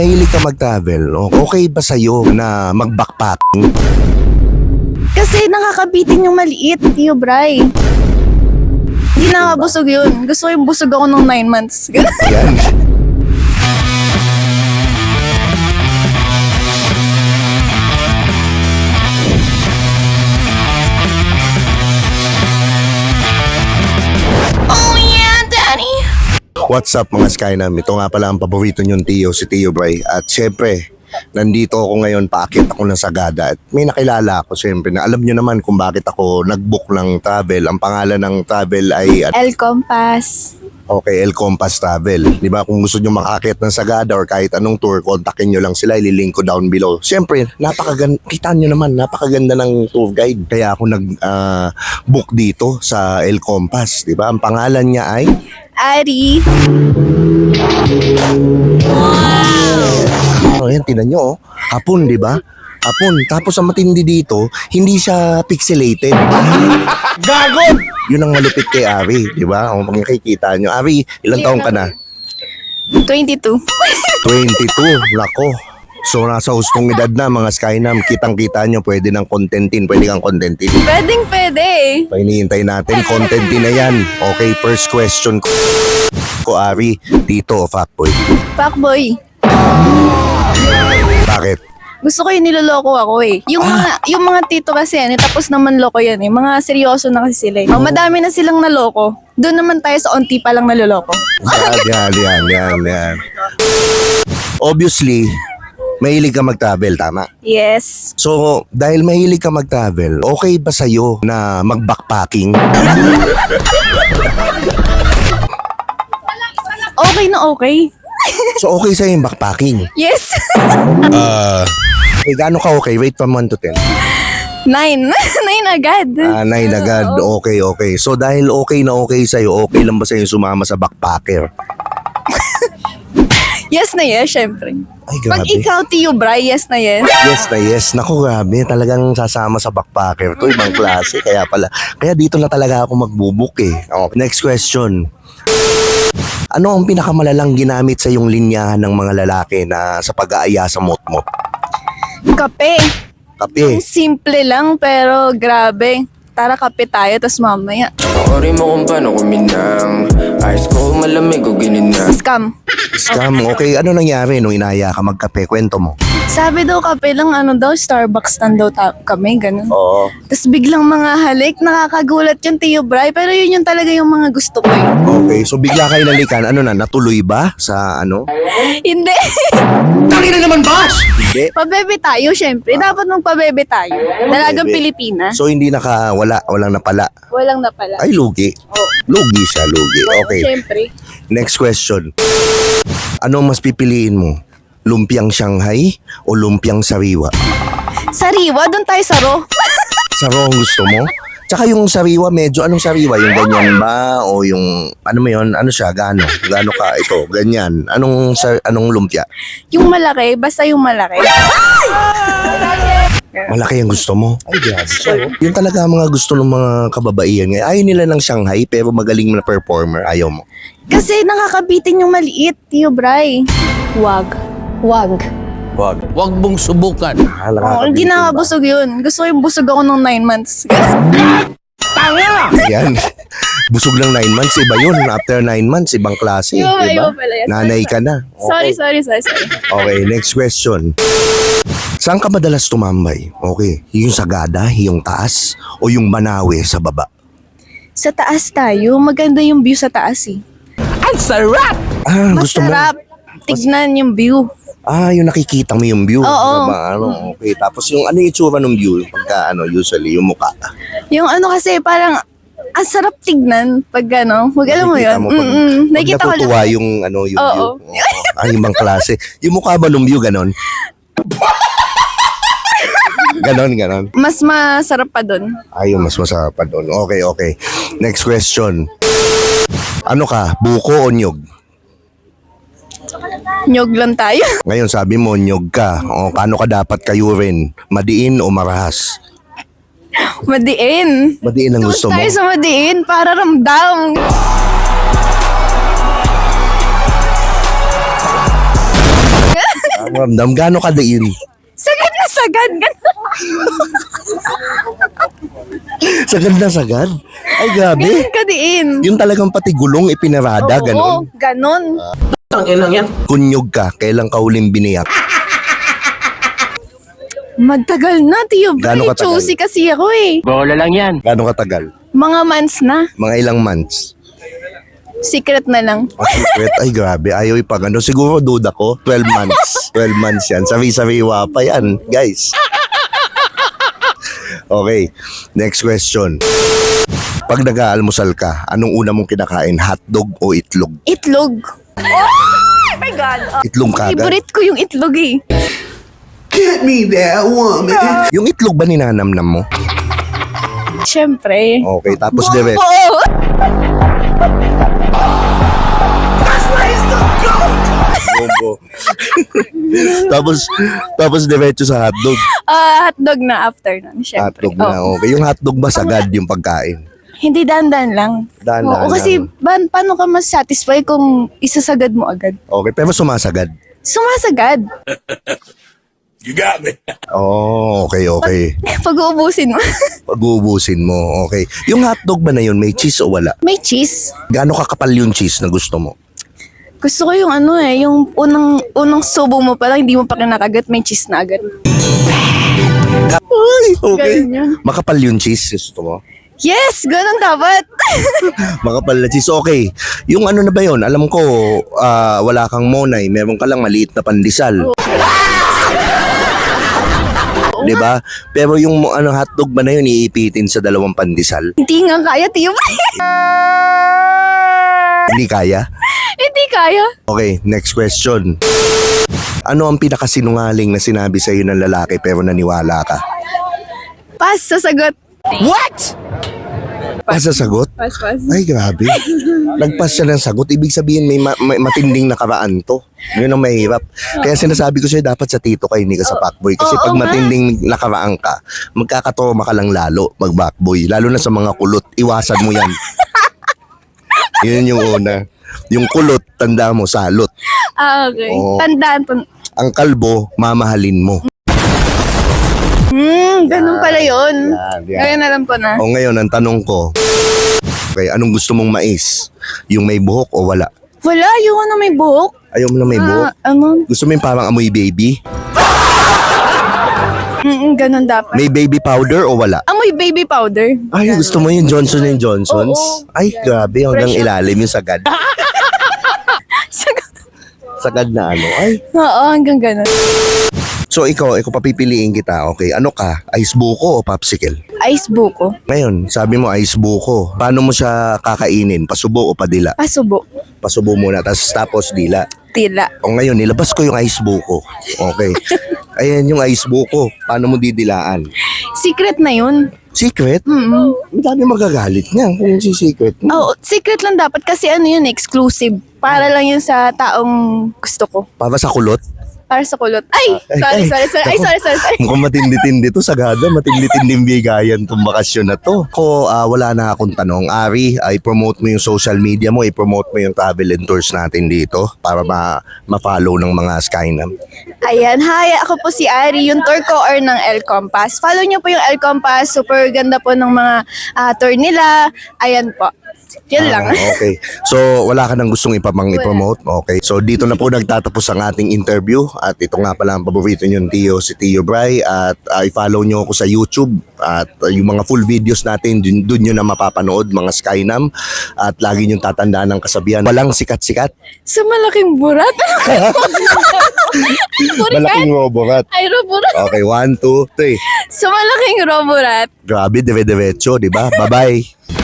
mahilig ka mag-travel, okay ba sa'yo na mag-backpacking? Kasi nakakabitin yung maliit, Tio Bray. Hindi nakabusog yun. Gusto ko yung busog ako nung 9 months. Yan. Oh yeah, Daddy! What's up mga Skynam? Ito nga pala ang paborito niyong Tio, si Tio Bray. At syempre, nandito ako ngayon, paakit ako ng Sagada. At may nakilala ako syempre na alam niyo naman kung bakit ako nag-book ng travel. Ang pangalan ng travel ay El Compass. okay, El Compass Travel. Di ba? Kung gusto nyo makakit ng Sagada or kahit anong tour, kontakin nyo lang sila, ililink ko down below. Siyempre, napakaganda, kita nyo naman, napakaganda ng tour guide. Kaya ako nag-book dito sa El Compass. Di ba? Ang pangalan niya ay Ari. oh, yan, tinan nyo, oh. Hapon, di ba? Hapon. Tapos ang matindi dito, hindi siya pixelated. Gago! Yun ang malupit kay Ari, di ba? Kung makikita nyo. Ari, ilang taong ka na? 22. 22, lako. So nasa hustong edad na mga Skynam, kitang-kita nyo, pwede nang contentin, pwede kang contentin. Pwede. Hinihintay natin, contentin na yan. Okay, first question ko, Ari, dito o fuckboy? Fuckboy. Bakit? Gusto ko yung niloloko ako eh. Yung mga tito kasi yan, tapos naman loko yan eh. Mga seryoso na kasi sila eh. Oh, madami na silang naloko. Doon naman tayo sa onti pa lang naloloko. Yan. Obviously, mahilig ka mag-travel, tama? Yes. So, dahil mahilig ka mag-travel, okay ba sa'yo na mag-backpacking? Okay na okay. So, okay sa'yo yung backpacking? Yes. Okay, gaano ka okay? Rate from 1 to 10. 9. 9 agad. 9 agad. Okay. So, dahil okay na okay sa'yo, okay lang ba sa'yo sumama sa backpacker? Yes na yes, syempre. Ay, Pag grabe. ikaw, Tio Bray, yes na yes. Yes na yes. Naku, grabe. Talagang sasama sa backpacker to. Ibang klase. Kaya dito na talaga ako magbubuk eh. Okay. Next question. Ano ang pinakamalalang ginamit sa iyong linyahan ng mga lalaki na sa pag-aaya sa motmot? Kape. Kape. Simple lang pero grabe. Tara kape tayo, tas mamaya. Ori mo kung paano kuminang ice cold malamig o gininang. Scam. Scam. Okay, ano nangyari nung inaya ka magkape? Kwento mo. Sabi daw kape lang, Starbucks stand daw kami, ganun. Oo. Tapos biglang mga halik, nakakagulat yung Tio Bray, pero yun yung talaga yung mga gusto ko eh. Okay, so bigla kayo nalikan. Ano na, natuloy ba sa ano? Hindi. Tangina naman, boss! Hindi. Pabebe tayo, syempre. Dapat magpabebe tayo. Dalagang Pilipina. So hindi walang napala. Walang napala. Ay, lugi. Oh. Lugi siya, lugi. Okay. Syempre. Next question. Ano mas pipiliin mo? Lumpiang Shanghai o lumpiang sariwa? Sariwa, doon tayo sa Ro. Saro ang gusto mo? Tsaka yung sariwa, medyo anong sariwa? Yung ganyan ba? O yung, ano mo yun? Ano siya? Gaano? Gaano ka? Ito, ganyan. Anong lumpia? Yung malaki, basta yung malaki. Malaki ang gusto mo? Ay, grabe siya. Yun talaga ang mga gusto ng mga kababaihan. Ayaw nila ng Shanghai pero magaling na performer. Ayaw mo. Kasi nakakabitin yung maliit, Tio Bray. Wag. Wag Huwag mong subukan. Hindi nakabusog yun. Gusto ko yung busog ako nung 9 months. Yan. Busog lang 9 months. Iba yun. After 9 months, ibang klase. Iba pala yan. Nanay ka na. Okay. Sorry. Okay, next question. Saan ka madalas tumambay? Okay, yung Sagada, yung taas, o yung Manawe sa baba? Sa taas tayo. Maganda yung view sa taas eh. Ang sarap! Gusto mo? Masarap. Tignan yung view. Yung nakikita mo yung view. Oo. Diba? Okay, tapos yung ano yung itsura ng view? Pagka usually, yung mukha. Yung kasi parang ang sarap tignan pag wag alam mo yun. Nakikita ko natutuwa lang. yung yung Oo. view. Oo. Ibang klase. Yung mukha ba ng view ganon? Ganon. Mas masarap pa dun. Yung mas masarap pa doon. Okay. Next question. Ano ka? Buko o nyog? Nyog lang tayo. Ngayon sabi mo nyog ka. O paano ka dapat kayurin? Madiin o marahas? Madiin. Madiin ang gusto mo? Tayo sa madiin para ramdam. Ramdam, gaano kadiin? Sagad na sagad. Sagad na sagad? Ay, grabe. Ganun kadiin. Yung talagang pati gulong ipinarada, ganon. Oo, ganon. Kunyog ka, kailan ka huling biniyak? Magtagal na, Tiyo Gaano Bray. katagal? Choosy kasi ako eh. Gaano katagal? Mga months na. Mga ilang months? Secret na lang. Ang secret, ay grabe, ayaw ipagano. Siguro duda ko, 12 months. 12 months yan. Sabi-sabiwa pa yan, guys. Okay, next question. Pag nag-aalmusal ka, anong una mong kinakain? Hotdog o itlog? Itlog. Oh my God. Itlog kagad? Favorite ko yung itlog eh. Yung itlog ba ninanamnam mo? Siyempre. Okay, tapos direct. Oo. Bobo. tapos diretso sa hotdog. Hotdog na after nun, siyempre. Hotdog na, Oo. okay. Yung hotdog ba sagad yung pagkain? Hindi dandan lang. Dahan-dahan Oo, kasi lang. paano ka mas satisfy kung isasagad mo agad? Okay, pero sumasagad. Sumasagad. Oh, okay. Pag-uubusin mo. Pag-uubusin mo, okay. Yung hotdog ba na yun, may cheese o wala? May cheese. Gaano kakapal yung cheese na gusto mo? Gusto ko yung yung unang subo mo pa lang, hindi mo pa kinakagat, may cheese na agad. Ay, okay. Ganun yun. Makapal yung cheese, gusto mo? Yes! Ganun dapat! Makapal na cheese, okay. Yung ano na ba yun, alam ko, wala kang monay, meron ka lang maliit na pandesal. Diba? Pero yung hotdog ba na yun, iipitin sa dalawang pandesal? Hindi nga kaya, Tiyo. Hindi kaya? Hindi kaya. Okay, next question. Ano ang pinakasinungaling na sinabi sa iyo ng lalaki pero naniwala ka? Pas sa sagot. Pas sa sagot? Pas. Ay, grabe. Nagpas siya ng sagot. Ibig sabihin may matinding nakaraan to. Yun ang mahirap. Kaya sinasabi ko sa'yo, dapat sa tito ka, hindi ka sa fuckboy. Kasi Oo pag nga. matinding nakaraan ka, magkakatroma ka lang lalo mag-backboy. Lalo na sa mga kulot. Iwasan mo yan. Yun yung una. Yung kulot, tanda mo, salot. Okay. Oo. Tandaan po. Ang kalbo, mamahalin mo. Ganun pala yun. Yan. Ngayon alam ko na. O ngayon, ang tanong ko, okay, anong gusto mong mais? Yung may buhok o wala? Wala, yung may buhok. Ayaw mo na may buhok? Gusto mo yung parang amoy baby? Ganun dapat. May baby powder o wala? Amoy baby powder. Ay, gusto mo yung Johnson & Johnson's? Oo. Ay, grabe, hanggang Fresh. ilalim yung sagad. Sagad na ano, ay. Oo, hanggang ganun. So ikaw papipiliin kita, okay? Ano ka? Ice buko o popsicle? Ice buko. Ngayon, sabi mo ice buko. Paano mo siya kakainin? Pasubo o padila? Pasubo. Pasubo muna, tapos dila. Tila. O ngayon, nilabas ko yung ice buko. Okay. Ayan yung ice buko. Paano mo didilaan? Secret na yun. Secret? Madami magagalit niyan kung si secret mo. Oo, secret lang dapat kasi yun, exclusive. Para lang yun sa taong gusto ko. Para sa kulot? Para sa kulot. Ay! Sorry. Ay, sorry. Mukhang matindi-tindi to, sagada. Matindi-tinding bigayan tong bakasyon na to. Ako, wala na akong tanong. Ari, i-promote mo yung social media mo, i-promote mo yung travel and tours natin dito para ma-follow ng mga Skynam. Ayan, hi! Ako po si Ari, yung tour co-or ng El Compass. Follow niyo po yung El Compass. Super ganda po ng mga tour nila. Ayan po. Yun lang. Okay. So, wala ka nang gustong i-promote? Okay. So, dito na po nagtatapos ang ating interview. At ito nga pala ang paborito niyong Tiyo, si Tiyo Bray. At i-follow niyo ako sa YouTube. At yung mga full videos natin, dun nyo na mapapanood, mga Skynam. At lagi niyong tatandaan ng kasabihan, walang sikat-sikat. Sa malaking burat. Malaking roborat. Ay, roborat. Okay, 1, 2, 3. Sa malaking roborat. Grabe, dire-diretso, di ba? Bye-bye.